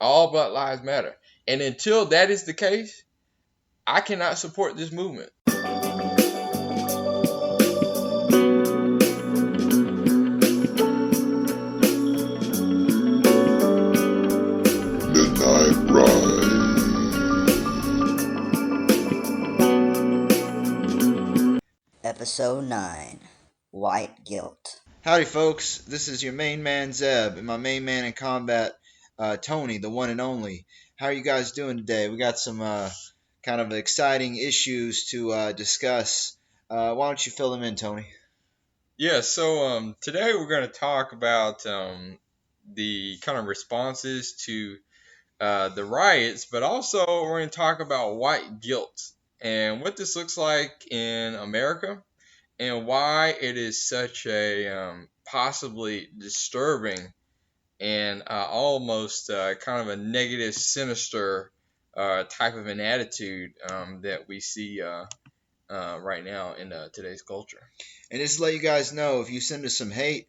All Black Lives Matter. And until that is the case, I cannot support this movement. Midnight Ride. Episode 9, White Guilt. Howdy, folks. This is your main man, Zeb, and my main man in combat, Tony, the one and only. How are you guys doing today? We got some kind of exciting issues to discuss. Why don't you fill them in, Tony? Yeah, so today we're going to talk about the kind of responses to the riots, but also we're going to talk about white guilt and what this looks like in America and why it is such a possibly disturbing and almost kind of a negative, sinister type of an attitude that we see right now in today's culture. And just to let you guys know, if you send us some hate,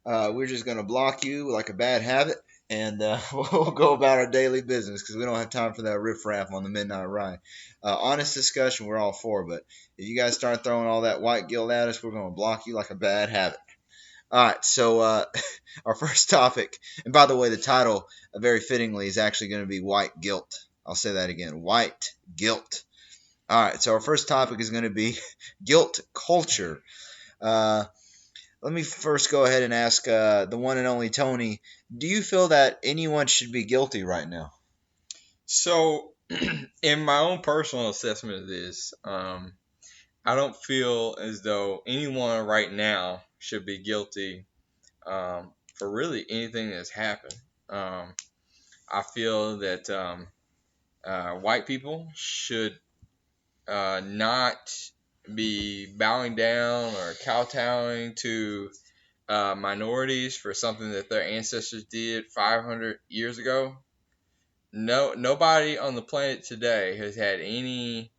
we're just going to block you like a bad habit, and we'll go about our daily business because we don't have time for that riffraff on the Midnight Ride. Honest discussion, we're all for, but if you guys start throwing all that white guilt at us, we're going to block you like a bad habit. All right, so our first topic, and by the way, the title, very fittingly, is actually going to be White Guilt. I'll say that again, White Guilt. All right, so our first topic is going to be guilt culture. Let me first go ahead and ask the one and only Tony, do you feel that anyone should be guilty right now? So, in my own personal assessment of this, I don't feel as though anyone right now should be guilty for really anything that's happened. I feel that white people should not be bowing down or kowtowing to minorities for something that their ancestors did 500 years ago. Nobody on the planet today has had any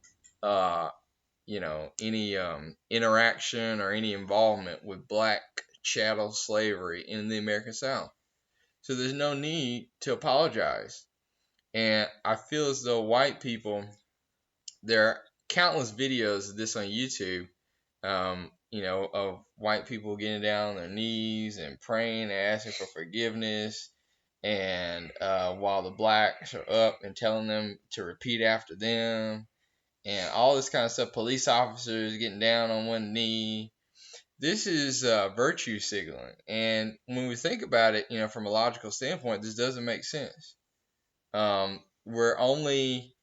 interaction or any involvement with black chattel slavery in the American South. So there's no need to apologize. And I feel as though white people, there are countless videos of this on YouTube, of white people getting down on their knees and praying and asking for forgiveness. And while the blacks are up and telling them to repeat after them, and all this kind of stuff, police officers getting down on one knee. This is virtue signaling. And when we think about it, from a logical standpoint, this doesn't make sense. We're only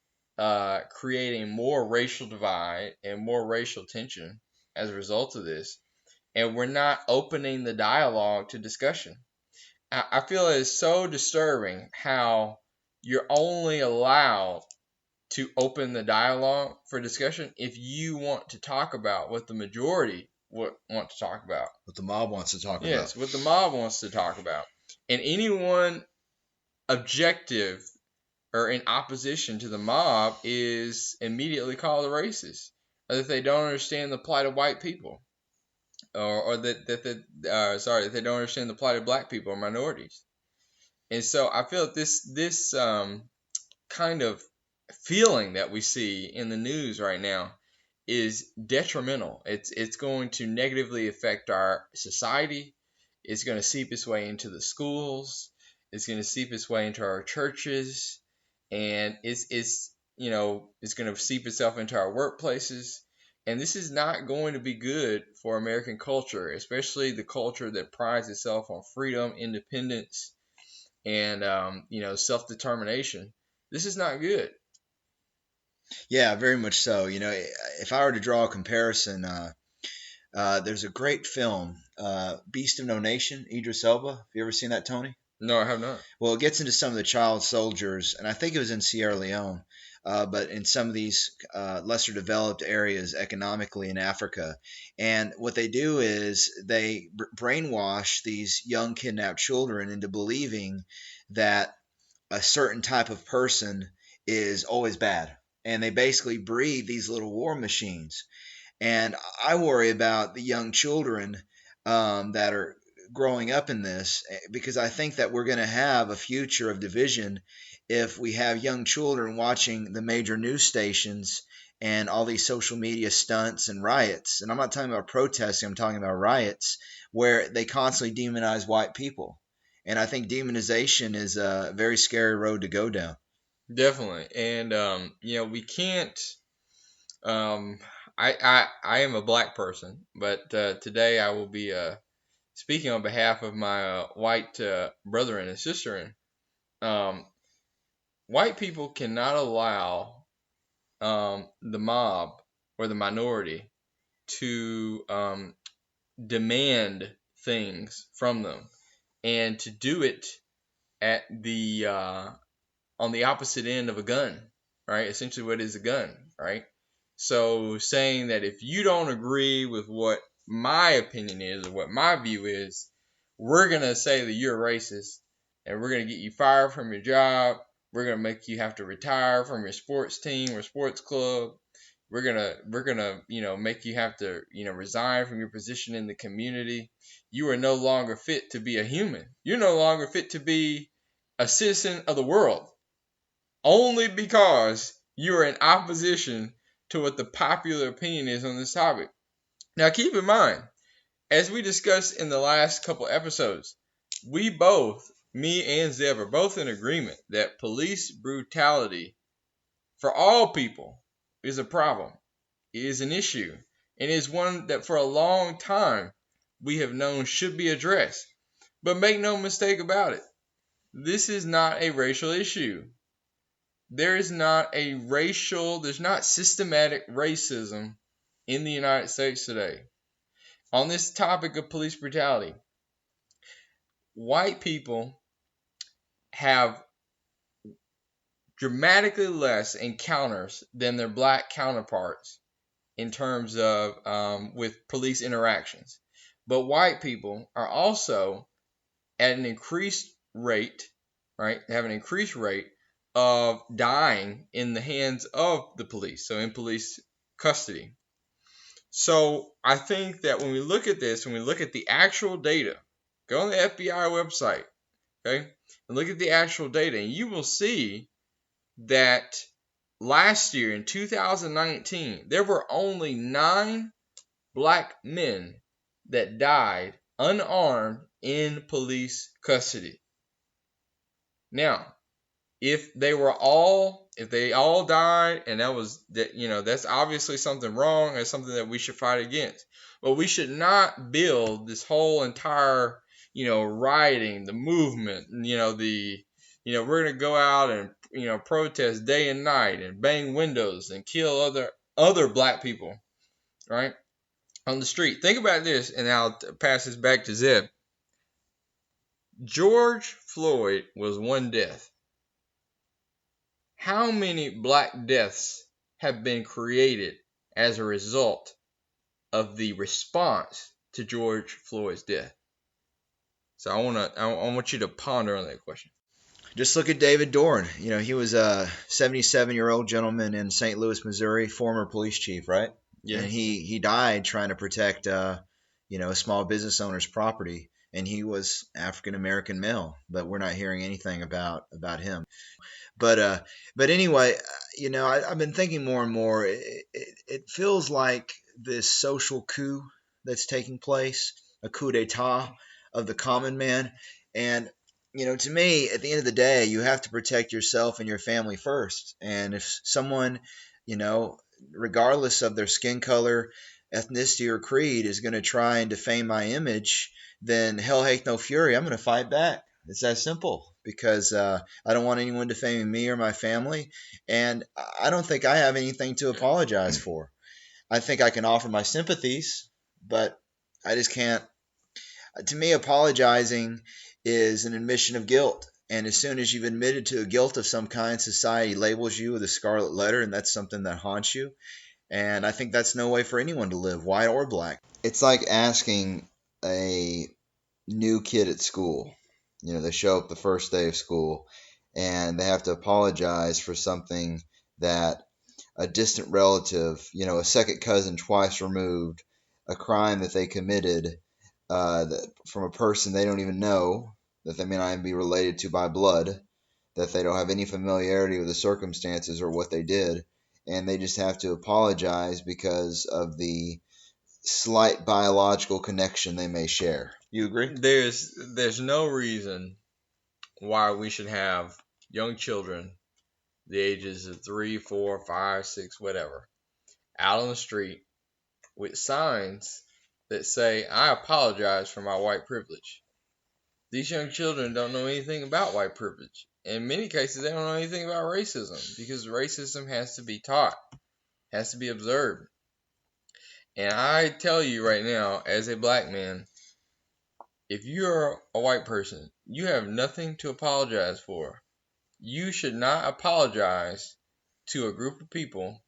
creating more racial divide and more racial tension as a result of this. And we're not opening the dialogue to discussion. I feel it's so disturbing how you're only allowed to open the dialogue for discussion if you want to talk about what the majority want to talk about. What the mob wants to talk about. Yes, what the mob wants to talk about. And anyone objective or in opposition to the mob is immediately called a racist, or that they don't understand the plight of white people, or that they don't understand the plight of black people or minorities. And so I feel that this kind of feeling that we see in the news right now is detrimental. It's going to negatively affect our society. It's going to seep its way into the schools. It's going to seep its way into our churches, and it's going to seep itself into our workplaces. And this is not going to be good for American culture, especially the culture that prides itself on freedom, independence, and self-determination. This is not good. Yeah, very much so. If I were to draw a comparison, there's a great film, Beast of No Nation, Idris Elba. Have you ever seen that, Tony? No, I have not. Well, it gets into some of the child soldiers, and I think it was in Sierra Leone, but in some of these lesser developed areas economically in Africa. And what they do is they brainwash these young kidnapped children into believing that a certain type of person is always bad. And they basically breed these little war machines. And I worry about the young children that are growing up in this, because I think that we're going to have a future of division if we have young children watching the major news stations and all these social media stunts and riots. And I'm not talking about protesting, I'm talking about riots where they constantly demonize white people. And I think demonization is a very scary road to go down. Definitely. And we can't. I am a black person, but today I will be speaking on behalf of my white brother and sister. Um, White people cannot allow the mob or the minority to demand things from them, and to do it at the on the opposite end of a gun, right? Essentially, what is a gun, right? So saying that if you don't agree with what my opinion is or what my view is, we're gonna say that you're a racist, and we're gonna get you fired from your job. We're gonna make you have to retire from your sports team or sports club. We're gonna make you have to resign from your position in the community. You are no longer fit to be a human. You're no longer fit to be a citizen of the world, only because you are in opposition to what the popular opinion is on this topic. Now, keep in mind, as we discussed in the last couple episodes, we both, me and Zeb, are both in agreement that police brutality for all people is a problem, is an issue, and is one that for a long time we have known should be addressed. But make no mistake about it, this is not a racial issue. There's not systematic racism in the United States today. On this topic of police brutality, white people have dramatically less encounters than their black counterparts in terms of with police interactions. But white people are also at an increased rate, right? They have an increased rate of dying in the hands of the police, so in police custody. So I think that when we look at this, when we look at the actual data, go on the FBI website, okay, and look at the actual data, and you will see that last year in 2019, there were only 9 black men that died unarmed in police custody. Now, if they all died, and that's obviously something wrong, and something that we should fight against. But we should not build this whole entire rioting, the movement, we're gonna go out and protest day and night and bang windows and kill other black people, right, on the street. Think about this, and I'll pass this back to Zeb. George Floyd was one death. How many black deaths have been created as a result of the response to George Floyd's death? So I want you to ponder on that question. Just look at David Dorn. He was a 77-year-old gentleman in St. Louis, Missouri, former police chief, right? Yeah. And he died trying to protect a small business owner's property, and he was African American male, but we're not hearing anything about him. But anyway, I've been thinking more and more. It feels like this social coup that's taking place, a coup d'état of the common man. And to me, at the end of the day, you have to protect yourself and your family first. And if someone, regardless of their skin color, ethnicity, or creed, is going to try and defame my image, then hell hath no fury. I'm going to fight back. It's that simple, because I don't want anyone defaming me or my family, and I don't think I have anything to apologize for. I think I can offer my sympathies, but I just can't. To me, apologizing is an admission of guilt, and as soon as you've admitted to a guilt of some kind, society labels you with a scarlet letter, and that's something that haunts you. And I think that's no way for anyone to live, white or black. It's like asking a new kid at school. They show up the first day of school and they have to apologize for something that a distant relative, a second cousin twice removed, a crime that they committed, from a person they don't even know, that they may not even be related to by blood, that they don't have any familiarity with the circumstances or what they did, and they just have to apologize because of the slight biological connection they may share. You agree? There's no reason why we should have young children, the ages of 3, 4, 5, 6, whatever, out on the street with signs that say, "I apologize for my white privilege." These young children don't know anything about white privilege. In many cases, they don't know anything about racism, because racism has to be taught, has to be observed. And I tell you right now, as a black man, if you're a white person, you have nothing to apologize for. You should not apologize to a group of people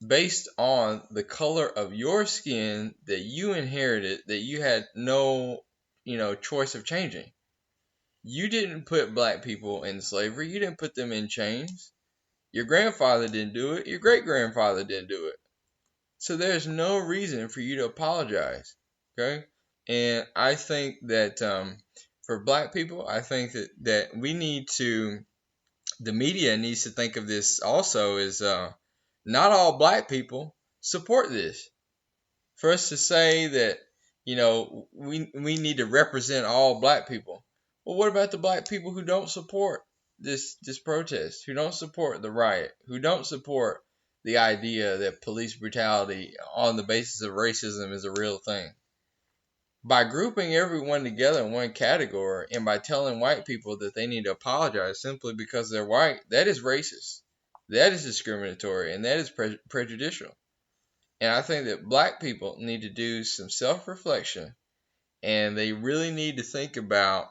based on the color of your skin that you inherited, that you had no, choice of changing. You didn't put black people in slavery. You didn't put them in chains. Your grandfather didn't do it. Your great grandfather didn't do it. So there's no reason for you to apologize. Okay? And I think that for black people, I think that we need to, the media needs to think of this also as not all black people support this. For us to say that, we need to represent all black people. Well, what about the black people who don't support this protest, who don't support the riot, who don't support the idea that police brutality on the basis of racism is a real thing? By grouping everyone together in one category and by telling white people that they need to apologize simply because they're white, that is racist. That is discriminatory, and that is prejudicial. And I think that black people need to do some self-reflection, and they really need to think about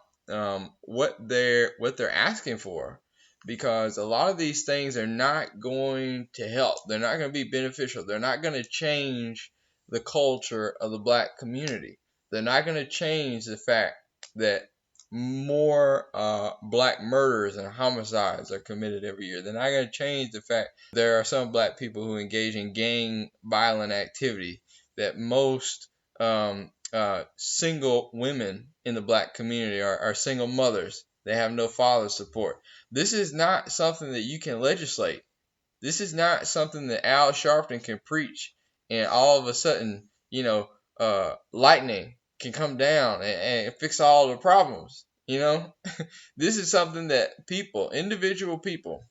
what they're asking for, because a lot of these things are not going to help. They're not going to be beneficial. They're not going to change the culture of the black community. They're not going to change the fact that more black murders and homicides are committed every year. They're not going to change the fact there are some black people who engage in gang violent activity, that most single women in the black community are single mothers. They have no father support. This is not something that you can legislate. This is not something that Al Sharpton can preach, and all of a sudden, lightning can come down and fix all the problems. This is something that people, individual people,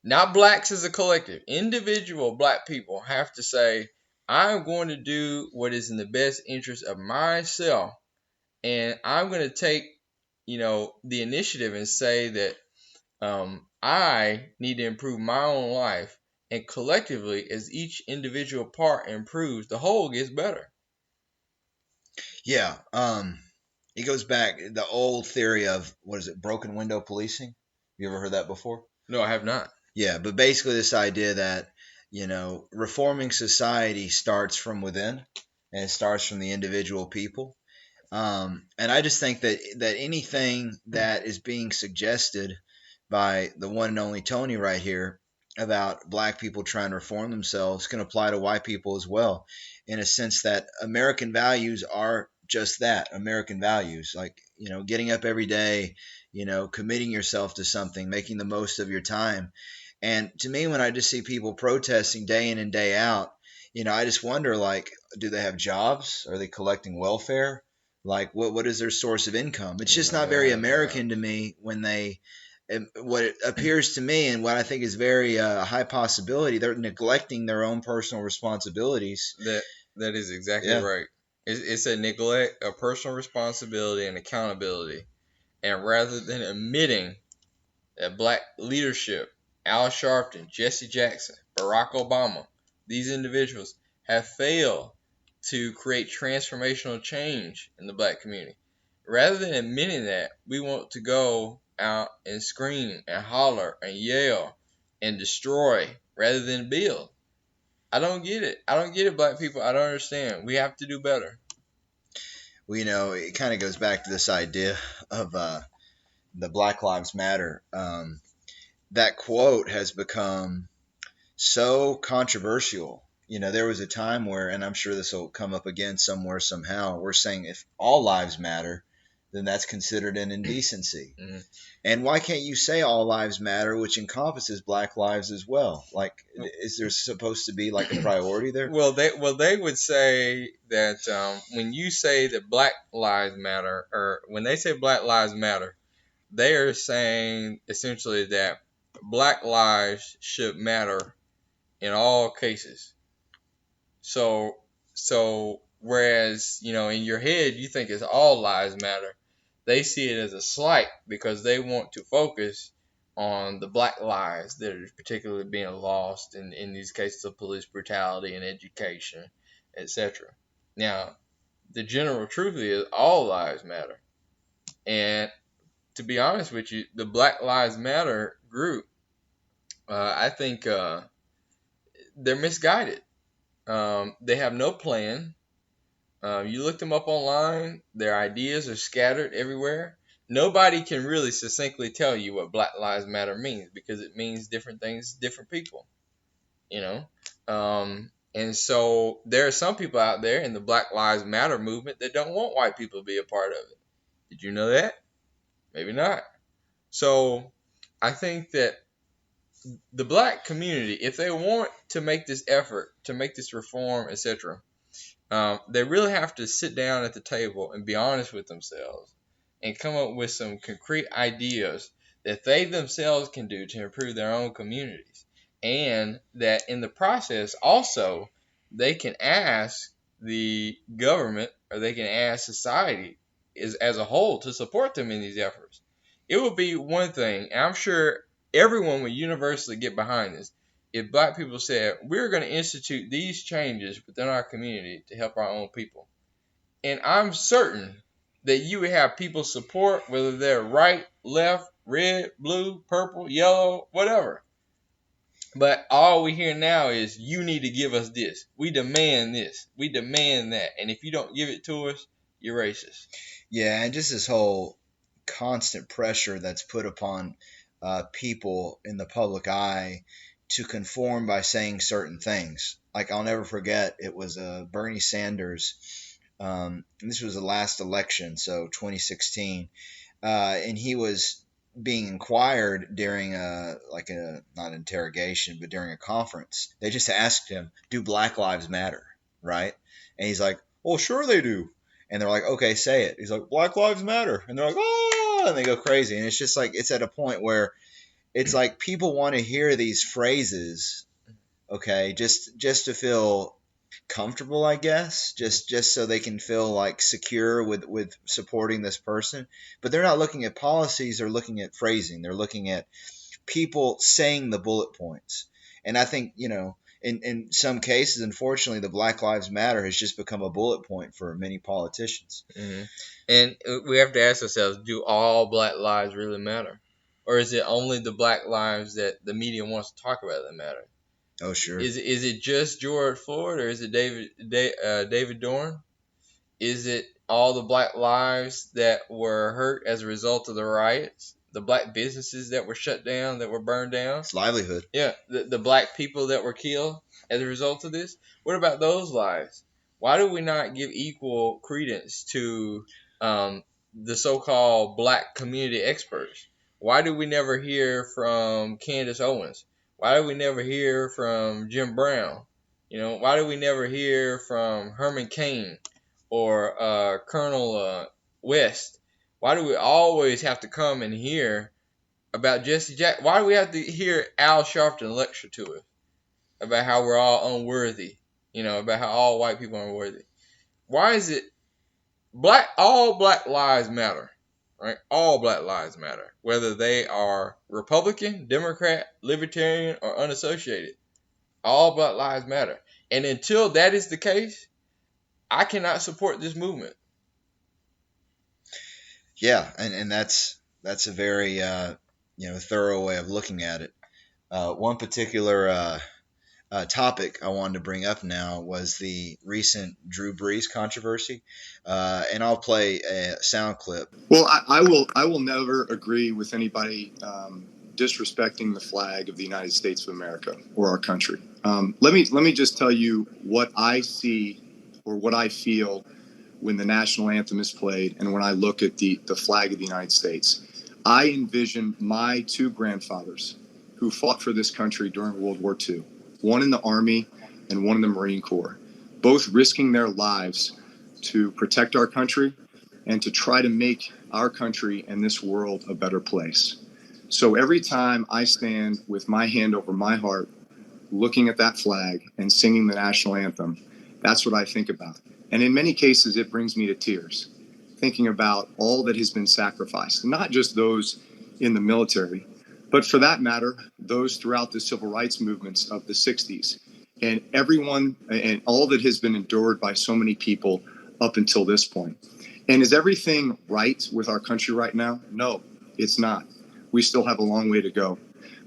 not blacks as a collective, individual black people have to say, I'm going to do what is in the best interest of myself, and I'm going to take, the initiative and say that I need to improve my own life, and collectively, as each individual part improves, the whole gets better. Yeah. It goes back the old theory of, what is it, broken window policing? You ever heard that before? No, I have not. Yeah, but basically this idea that, reforming society starts from within, and it starts from the individual people. And I just think that anything that is being suggested by the one and only Tony right here about black people trying to reform themselves can apply to white people as well, in a sense that American values are just that, American values, like, getting up every day, committing yourself to something, making the most of your time. And to me, when I just see people protesting day in and day out, I just wonder, like, do they have jobs? Are they collecting welfare? Like, what is their source of income? It's just not very American to me when they, what it appears to me, and what I think is very high possibility, they're neglecting their own personal responsibilities. That is exactly right. It's a neglect of personal responsibility and accountability. And rather than admitting that black leadership, Al Sharpton, Jesse Jackson, Barack Obama, these individuals have failed to create transformational change in the black community. Rather than admitting that, we want to go out and scream and holler and yell and destroy rather than build. I don't get it. I don't get it, black people. I don't understand. We have to do better. Well, it kind of goes back to this idea of the Black Lives Matter. That quote has become so controversial There was a time where, and I'm sure this will come up again somewhere somehow, we're saying if all lives matter, then that's considered an indecency. Mm-hmm. And why can't you say all lives matter, which encompasses black lives as well? Like, is there supposed to be like a priority there? Well, they would say that when you say that Black Lives Matter, or when they say Black Lives Matter, they are saying essentially that Black lives should matter in all cases. So whereas in your head you think it's all lives matter, they see it as a slight because they want to focus on the black lives that are particularly being lost in these cases of police brutality and education, etc. Now, the general truth is all lives matter. And to be honest with you, the Black Lives Matter group, I think they're misguided. They have no plan. You look them up online, their ideas are scattered everywhere. Nobody can really succinctly tell you what Black Lives Matter means because it means different things to different people, you know? And so there are some people out there in the Black Lives Matter movement that don't want white people to be a part of it. Did you know that? Maybe not. So I think that the black community, if they want to make this effort, to make this reform, etc., they really have to sit down at the table and be honest with themselves and come up with some concrete ideas that they themselves can do to improve their own communities. And that in the process, also, they can ask the government or they can ask society as a whole to support them in these efforts. It would be one thing, and I'm sure everyone would universally get behind this, if black people said, we're going to institute these changes within our community to help our own people. And I'm certain that you would have people support, whether they're right, left, red, blue, purple, yellow, whatever. But all we hear now is, you need to give us this. We demand this. We demand that. And if you don't give it to us, you're racist. Yeah, and just this whole constant pressure that's put upon people in the public eye to conform by saying certain things. Like, I'll never forget, it was Bernie Sanders. And this was the last election, so 2016, and he was being inquired during not interrogation, but during a conference. They just asked him, "Do Black Lives Matter?" Right? And he's like, "Well, sure they do." And they're like, "Okay, say it." He's like, "Black Lives Matter," and they're like, "Oh!" And they go crazy. And it's just like, it's at a point where it's like people want to hear these phrases, okay, just to feel comfortable, I guess, just so they can feel like secure with supporting this person. But they're not looking at policies, they're looking at phrasing, they're looking at people saying the bullet points. And I think, in some cases, unfortunately, the Black Lives Matter has just become a bullet point for many politicians. Mm-hmm. And we have to ask ourselves, do all black lives really matter? Or is it only the black lives that the media wants to talk about that matter? Oh, sure. Is it just George Floyd, or is it David Dorn? Is it all the black lives that were hurt as a result of the riots? The black businesses that were shut down, that were burned down? It's livelihood. Yeah, the black people that were killed as a result of this? What about those lives? Why do we not give equal credence to the so-called black community experts? Why do we never hear from Candace Owens? Why do we never hear from Jim Brown? Why do we never hear from Herman Cain or Colonel West? Why do we always have to come and hear about Jesse Jack? Why do we have to hear Al Sharpton lecture to us about how we're all unworthy? About how all white people are unworthy. Why is it all black lives matter, right? All black lives matter, whether they are Republican, Democrat, Libertarian, or unassociated. All black lives matter. And until that is the case, I cannot support this movement. Yeah, and that's a very thorough way of looking at it. One particular topic I wanted to bring up now was the recent Drew Brees controversy, and I'll play a sound clip. Well, I will never agree with anybody disrespecting the flag of the United States of America or our country. Let me just tell you what I see or what I feel when the national anthem is played and when I look at the flag of the United States. I envision my two grandfathers who fought for this country during World War II, one in the Army and one in the Marine Corps, both risking their lives to protect our country and to try to make our country and this world a better place. So every time I stand with my hand over my heart, looking at that flag and singing the national anthem, that's what I think about. And in many cases, it brings me to tears, thinking about all that has been sacrificed, not just those in the military, but for that matter, those throughout the civil rights movements of the 60s, and everyone and all that has been endured by so many people up until this point. And is everything right with our country right now? No, it's not. We still have a long way to go.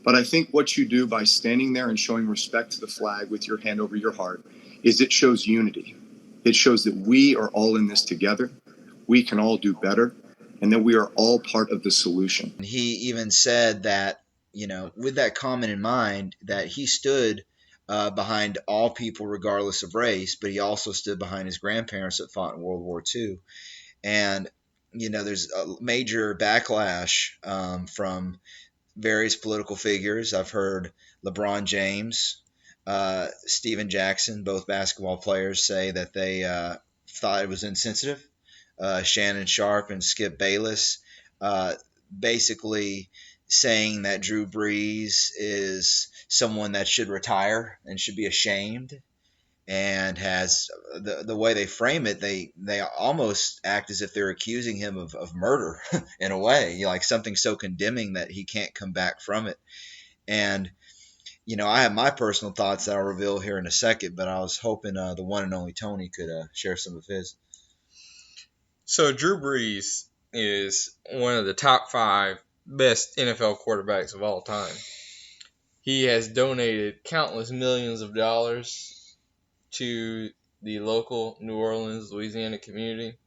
But I think what you do by standing there and showing respect to the flag with your hand over your heart is it shows unity. It shows that we are all in this together. We can all do better, and that we are all part of the solution. He even said that, with that comment in mind, that he stood behind all people regardless of race, but he also stood behind his grandparents that fought in World War II. And, there's a major backlash from various political figures. I've heard LeBron James, Steven Jackson, both basketball players, say that they thought it was insensitive. Shannon Sharp and Skip Bayless basically saying that Drew Brees is someone that should retire and should be ashamed, and has the way they frame it, they almost act as if they're accusing him of murder in a way, like something so condemning that he can't come back from it. And I have my personal thoughts that I'll reveal here in a second, but I was hoping the one and only Tony could share some of his. So Drew Brees is one of the top 5 best NFL quarterbacks of all time. He has donated countless millions of dollars to the local New Orleans, Louisiana community.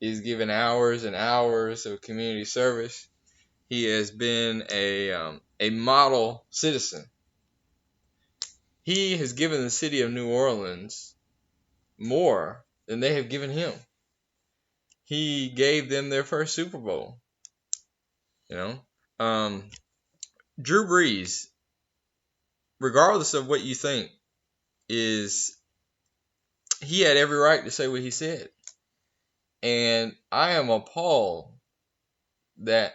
He's given hours and hours of community service. He has been a model citizen. He has given the city of New Orleans more than they have given him. He gave them their first Super Bowl. Drew Brees, regardless of what you think, he had every right to say what he said. And I am appalled that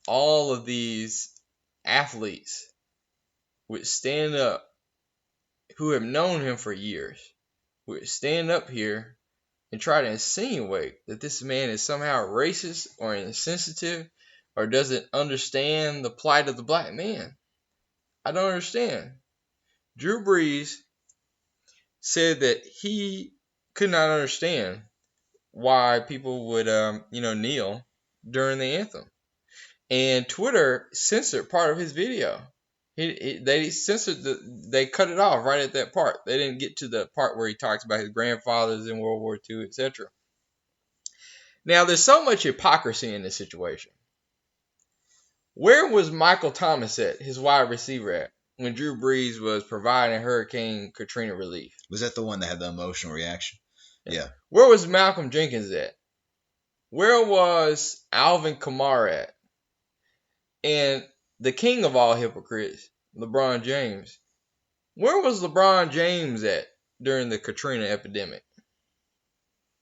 all of these athletes would stand up, who have known him for years, would stand up here and try to insinuate that this man is somehow racist or insensitive or doesn't understand the plight of the black man. I don't understand. Drew Brees said that he could not understand why people would, kneel during the anthem. And Twitter censored part of his video. They censored they cut it off right at that part. They didn't get to the part where he talks about his grandfathers in World War II, etc. Now, there's so much hypocrisy in this situation. Where was Michael Thomas at, his wide receiver, at when Drew Brees was providing Hurricane Katrina relief? Was that the one that had the emotional reaction? Yeah. Where was Malcolm Jenkins at? Where was Alvin Kamara at? And the king of all hypocrites, LeBron James. Where was LeBron James at during the Katrina epidemic?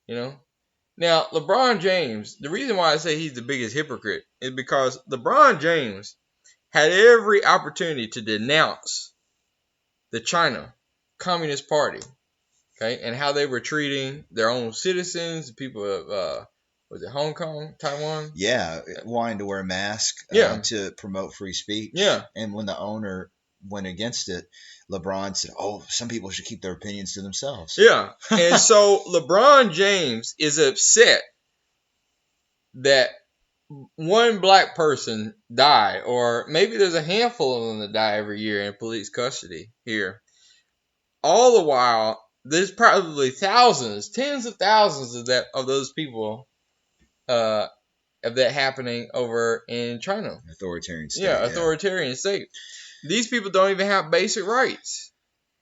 Now, LeBron James, the reason why I say he's the biggest hypocrite is because LeBron James had every opportunity to denounce the China Communist Party, okay, and how they were treating their own citizens, people of, was it Hong Kong, Taiwan? Yeah, wanting to wear a mask to promote free speech. Yeah. And when the owner went against it, LeBron said, some people should keep their opinions to themselves. Yeah. And so LeBron James is upset that one black person died, or maybe there's a handful of them that die every year in police custody here. All the while, there's probably thousands, tens of thousands of those people of that happening over in China. Authoritarian state. Yeah, authoritarian state. These people don't even have basic rights.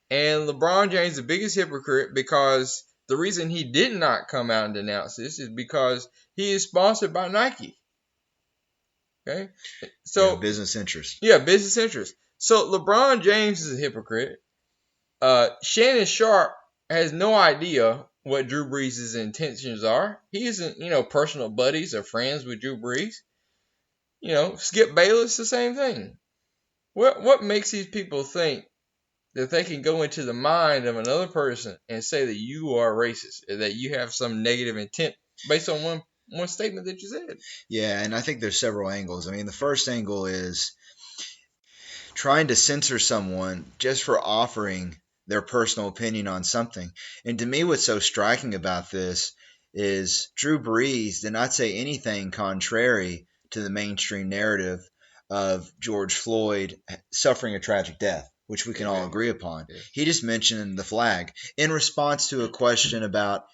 And LeBron James is the biggest hypocrite because the reason he did not come out and denounce this is because he is sponsored by Nike. Okay? So business interest. Yeah, business interest. So LeBron James is a hypocrite. Shannon Sharp has no idea what Drew Brees' intentions are. He isn't, personal buddies or friends with Drew Brees. Skip Bayless, the same thing. What makes these people think that they can go into the mind of another person and say that you are racist, or that you have some negative intent based on one statement that you said? Yeah, and I think there's several angles. I mean, the first angle is trying to censor someone just for offering their personal opinion on something. And to me, what's so striking about this is Drew Brees did not say anything contrary to the mainstream narrative of George Floyd suffering a tragic death, which we can all agree upon. He just mentioned the flag in response to a question about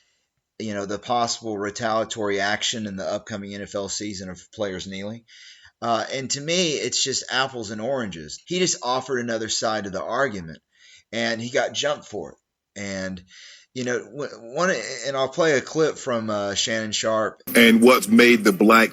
the possible retaliatory action in the upcoming NFL season of players kneeling. And to me, it's just apples and oranges. He just offered another side of the argument, and he got jumped for it. And and I'll play a clip from Shannon Sharp. And what's made the black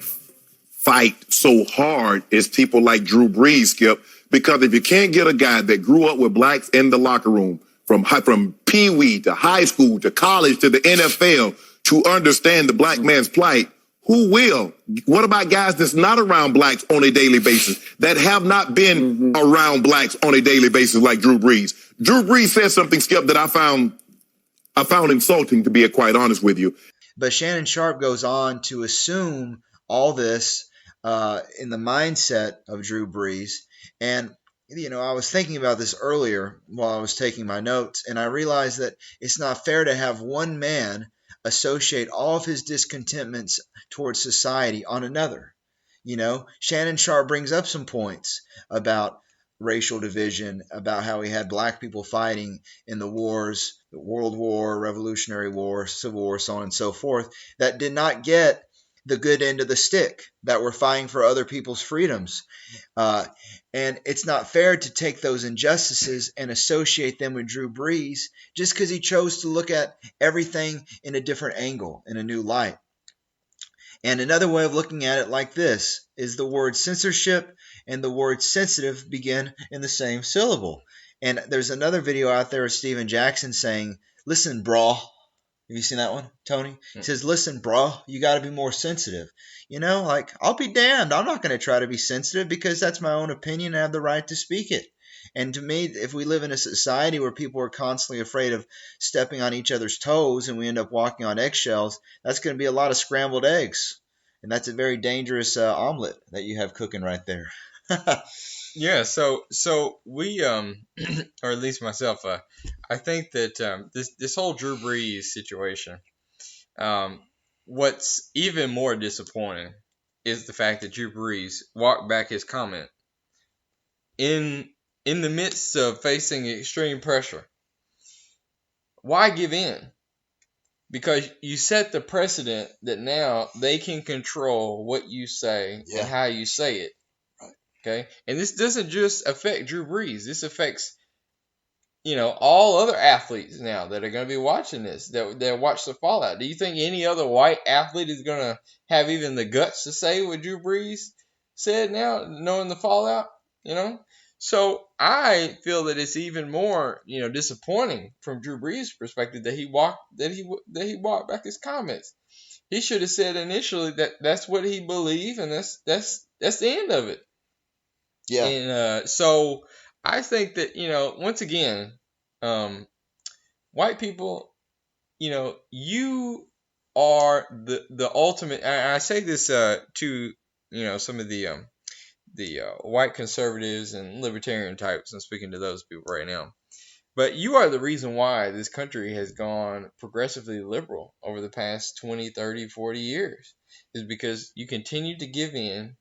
fight so hard is people like Drew Brees, Skip, because if you can't get a guy that grew up with blacks in the locker room, from pee-wee to high school to college to the NFL, to understand the black man's plight, who will? What about guys that's not around blacks on a daily basis, that have not been around blacks on a daily basis like Drew Brees? Drew Brees said something, Skip, that I found insulting, to be quite honest with you. But Shannon Sharp goes on to assume all this in the mindset of Drew Brees. And I was thinking about this earlier while I was taking my notes, and I realized that it's not fair to have one man associate all of his discontentments towards society on another. Shannon Sharp brings up some points about racial division, about how he had black people fighting in the wars, the World War, Revolutionary War, Civil War, so on and so forth, that did not get the good end of the stick, that were fighting for other people's freedoms. And it's not fair to take those injustices and associate them with Drew Brees just because he chose to look at everything in a different angle, in a new light. And another way of looking at it like this is the word censorship and the word sensitive begin in the same syllable. And there's another video out there of Steven Jackson saying, "Listen, brah." Have you seen that one, Tony? He says, "Listen, bro, you got to be more sensitive." I'll be damned. I'm not going to try to be sensitive because that's my own opinion. I have the right to speak it. And to me, if we live in a society where people are constantly afraid of stepping on each other's toes and we end up walking on eggshells, that's going to be a lot of scrambled eggs. And that's a very dangerous omelet that you have cooking right there. Yeah, so we or at least myself, I think that this whole Drew Brees situation, what's even more disappointing is the fact that Drew Brees walked back his comment in the midst of facing extreme pressure. Why give in? Because you set the precedent that now they can control what you say and how you say it. Okay, and this doesn't just affect Drew Brees. This affects, all other athletes now that are going to be watching this, that watch the fallout. Do you think any other white athlete is going to have even the guts to say what Drew Brees said now, knowing the fallout? So I feel that it's even more, disappointing from Drew Brees' perspective that he walked back his comments. He should have said initially that that's what he believed, and that's the end of it. Yeah. And so I think that, once again, white people, you are the ultimate. I say this to some of the white conservatives and libertarian types. I'm speaking to those people right now. But you are the reason why this country has gone progressively liberal over the past 20, 30, 40 years. Is because you continue to give in.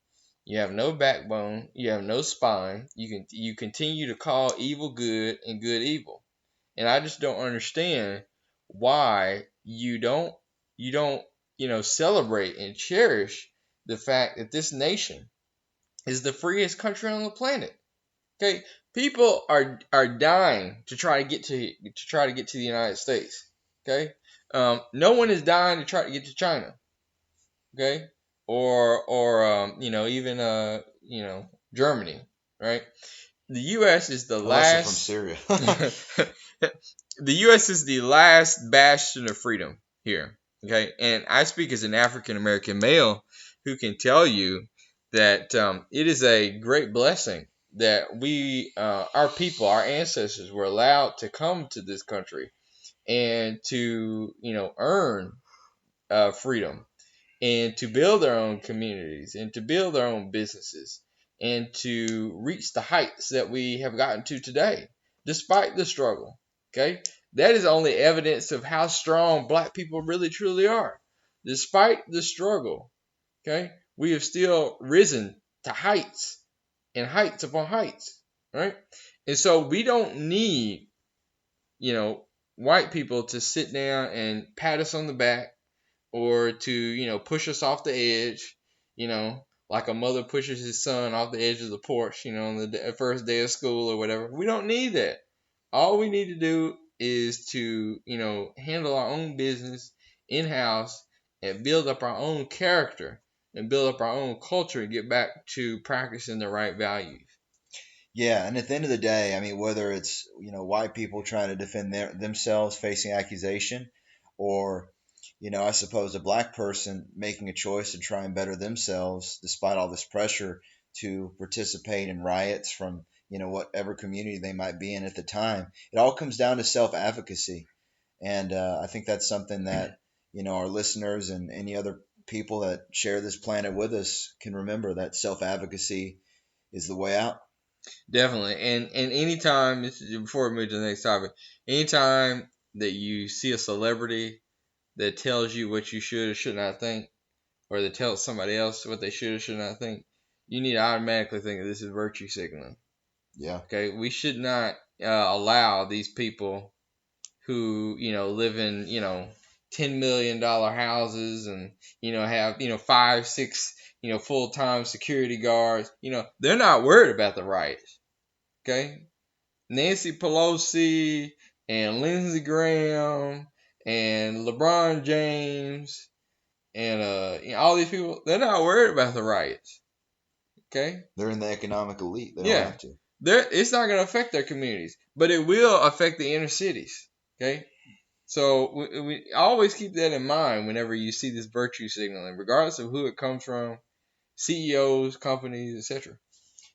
You have no backbone. You have no spine. You continue to call evil good and good evil. And I just don't understand why you don't celebrate and cherish the fact that this nation is the freest country on the planet. Okay, people are dying to try to get to the United States. Okay, no one is dying to try to get to China. Okay, or even Germany, right? The U.S. is the Unless they're from last. Syria. The U.S. is the last bastion of freedom here. Okay, and I speak as an African American male who can tell you that it is a great blessing that we, our people, our ancestors, were allowed to come to this country and to earn freedom and to build their own communities and to build their own businesses and to reach the heights that we have gotten to today, despite the struggle. Okay, that is only evidence of how strong black people really truly are. Despite the struggle, okay, we have still risen to heights and heights upon heights, right? And so we don't need, white people to sit down and pat us on the back or to push us off the edge, like a mother pushes his son off the edge of the porch, on the first day of school or whatever. We don't need that. All we need to do is to handle our own business in house and build up our own character and build up our own culture and get back to practicing the right values. Yeah, and at the end of the day, I mean, whether it's white people trying to defend themselves facing accusation, or I suppose a black person making a choice to try and better themselves despite all this pressure to participate in riots from whatever community they might be in at the time. It all comes down to self-advocacy, and I think that's something that our listeners and any other people that share this planet with us can remember, that self-advocacy is the way out. Definitely. And anytime, before we move to the next topic, anytime that you see a celebrity that tells you what you should or should not think, or that tells somebody else what they should or should not think, you need to automatically think that this is virtue signaling. Yeah. Okay, we should not allow these people who live in $10 million houses and have 5, 6 full-time security guards. They're not worried about the riots. Okay, Nancy Pelosi and Lindsey Graham and LeBron James and all these people, they're not worried about the riots. Okay, They're in the economic elite. They don't yeah, have to. it's not going to affect their communities, but it will affect the inner cities. Okay, so we always keep that in mind whenever you see this virtue signaling, regardless of who it comes from, CEOs, companies, etc.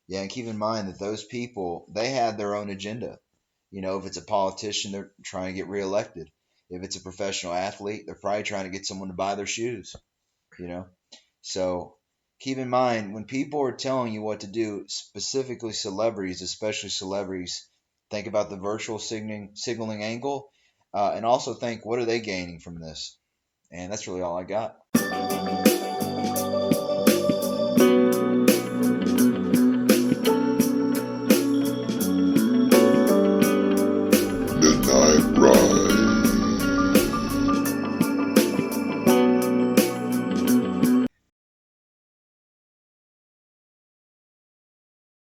Yeah, and keep in mind that those people, they had their own agenda. If it's a politician, they're trying to get reelected. If it's a professional athlete, they're probably trying to get someone to buy their shoes. So keep in mind, when people are telling you what to do, specifically celebrities, especially celebrities, think about the virtual signaling angle, and also think, what are they gaining from this? And that's really all I got.